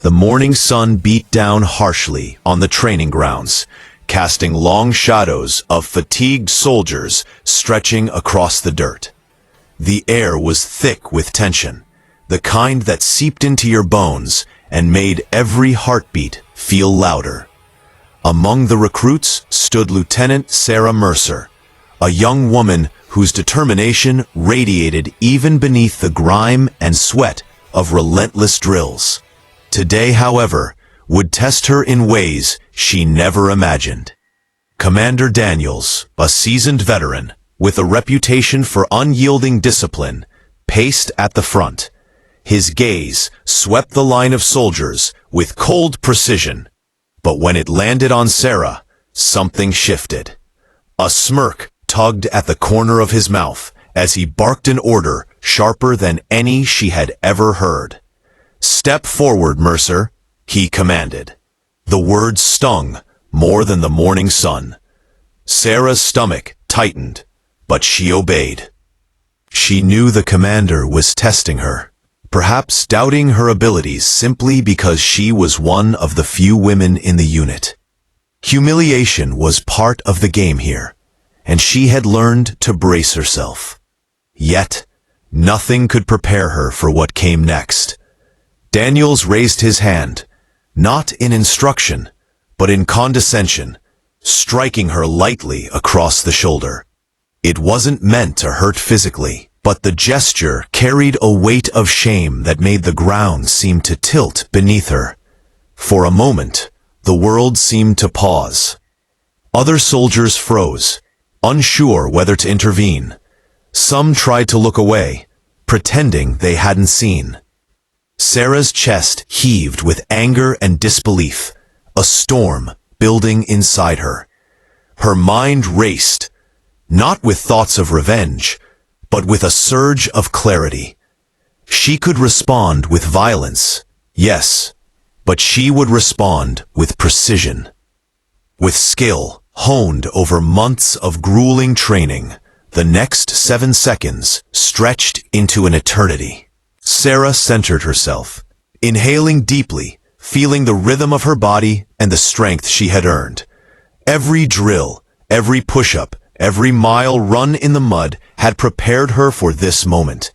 The morning sun beat down harshly on the training grounds, casting long shadows of fatigued soldiers stretching across the dirt. The air was thick with tension, the kind that seeped into your bones and made every heartbeat feel louder. Among the recruits stood Lieutenant Sarah Mercer, a young woman whose determination radiated even beneath the grime and sweat of relentless drills. Today, however, would test her in ways she never imagined. Commander Daniels, a seasoned veteran with a reputation for unyielding discipline, paced at the front. His gaze swept the line of soldiers with cold precision. But when it landed on Sarah, something shifted. A smirk tugged at the corner of his mouth as he barked an order sharper than any she had ever heard. "Step forward, Mercer," he commanded. The words stung more than the morning sun. Sarah's stomach tightened, but she obeyed. She knew the commander was testing her, perhaps doubting her abilities simply because she was one of the few women in the unit. Humiliation was part of the game here, and she had learned to brace herself. Yet, nothing could prepare her for what came next. Daniels raised his hand, not in instruction, but in condescension, striking her lightly across the shoulder. It wasn't meant to hurt physically, but the gesture carried a weight of shame that made the ground seem to tilt beneath her. For a moment, the world seemed to pause. Other soldiers froze, unsure whether to intervene. Some tried to look away, pretending they hadn't seen. Sarah's chest heaved with anger and disbelief, a storm building inside her. Her mind raced, not with thoughts of revenge, but with a surge of clarity. She could respond with violence, yes, but she would respond with precision. With skill honed over months of grueling training, the next 7 seconds stretched into an eternity. Sarah centered herself, inhaling deeply, feeling the rhythm of her body and the strength she had earned. Every drill, every push-up, every mile run in the mud had prepared her for this moment.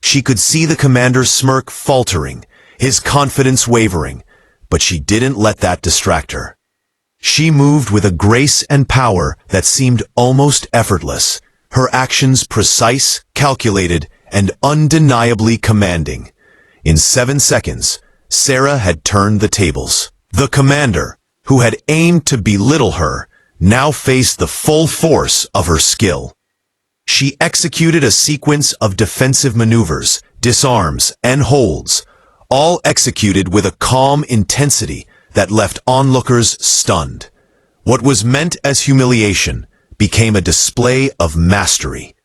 She could see the commander's smirk faltering, his confidence wavering, but she didn't let that distract her. She moved with a grace and power that seemed almost effortless, her actions precise, calculated, and undeniably commanding. In 7 seconds, Sarah had turned the tables. The commander, who had aimed to belittle her, now faced the full force of her skill. She executed a sequence of defensive maneuvers, disarms, and holds, all executed with a calm intensity that left onlookers stunned. What was meant as humiliation became a display of mastery.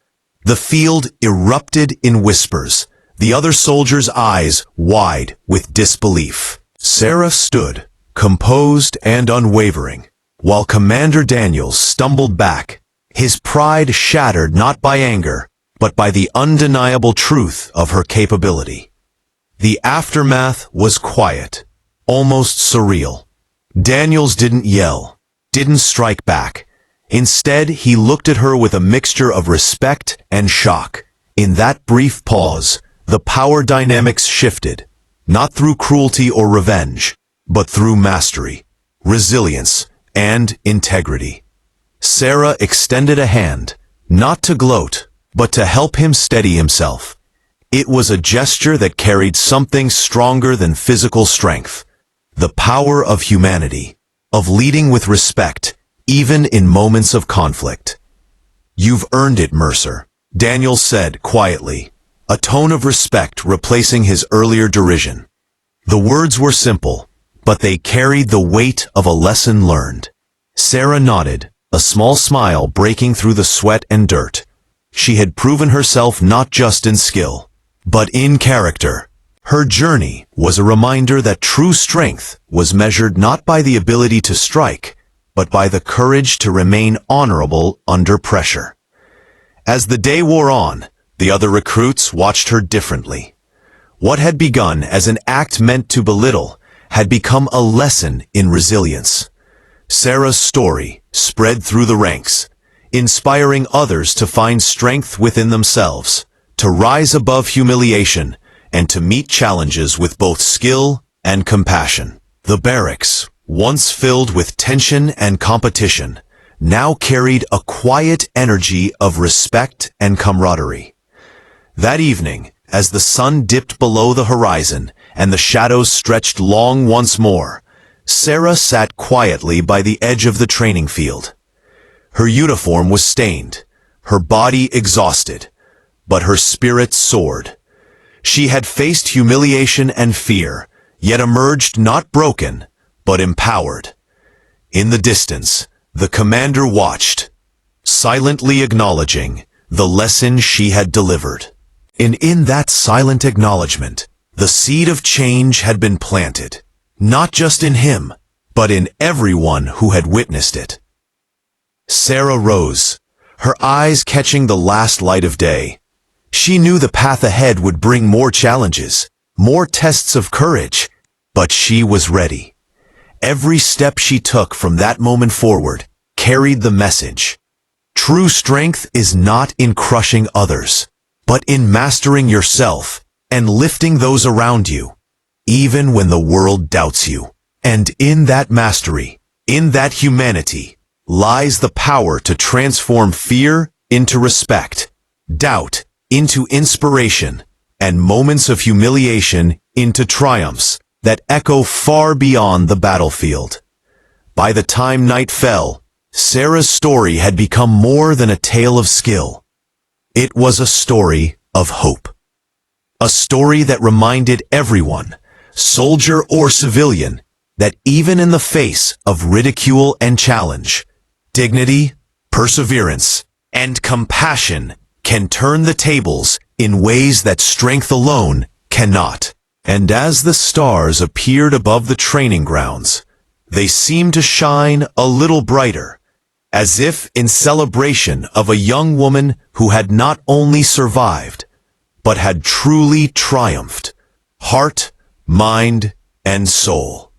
The field erupted in whispers, the other soldiers' eyes wide with disbelief. Sarah stood, composed and unwavering, while Commander Daniels stumbled back, his pride shattered not by anger, but by the undeniable truth of her capability. The aftermath was quiet, almost surreal. Daniels didn't yell, didn't strike back. Instead, he looked at her with a mixture of respect and shock. In that brief pause, the power dynamics shifted, not through cruelty or revenge, but through mastery, resilience, and integrity. Sarah extended a hand, not to gloat, but to help him steady himself. It was a gesture that carried something stronger than physical strength, the power of humanity, of leading with respect, even in moments of conflict. "You've earned it, Mercer," Daniel said quietly, a tone of respect replacing his earlier derision. The words were simple, but they carried the weight of a lesson learned. Sarah nodded, a small smile breaking through the sweat and dirt. She had proven herself not just in skill, but in character. Her journey was a reminder that true strength was measured not by the ability to strike, but by the courage to remain honorable under pressure. As the day wore on, the other recruits watched her differently. What had begun as an act meant to belittle had become a lesson in resilience. Sarah's story spread through the ranks, inspiring others to find strength within themselves, to rise above humiliation, and to meet challenges with both skill and compassion. The barracks, once filled with tension and competition, now carried a quiet energy of respect and camaraderie. That evening, as the sun dipped below the horizon and the shadows stretched long once more, Sarah sat quietly by the edge of the training field. Her uniform was stained, her body exhausted, but her spirit soared. She had faced humiliation and fear, yet emerged not broken, but empowered. In the distance, the commander watched, silently acknowledging the lesson she had delivered. And in that silent acknowledgement, the seed of change had been planted, not just in him, but in everyone who had witnessed it. Sarah rose, her eyes catching the last light of day. She knew the path ahead would bring more challenges, more tests of courage, but she was ready. Every step she took from that moment forward carried the message. True strength is not in crushing others, but in mastering yourself and lifting those around you, even when the world doubts you. And in that mastery, in that humanity, lies the power to transform fear into respect, doubt into inspiration, and moments of humiliation into triumphs that echo far beyond the battlefield. By the time night fell, Sarah's story had become more than a tale of skill. It was a story of hope. A story that reminded everyone, soldier or civilian, that even in the face of ridicule and challenge, dignity, perseverance, and compassion can turn the tables in ways that strength alone cannot. And as the stars appeared above the training grounds, they seemed to shine a little brighter, as if in celebration of a young woman who had not only survived, but had truly triumphed, heart, mind, and soul.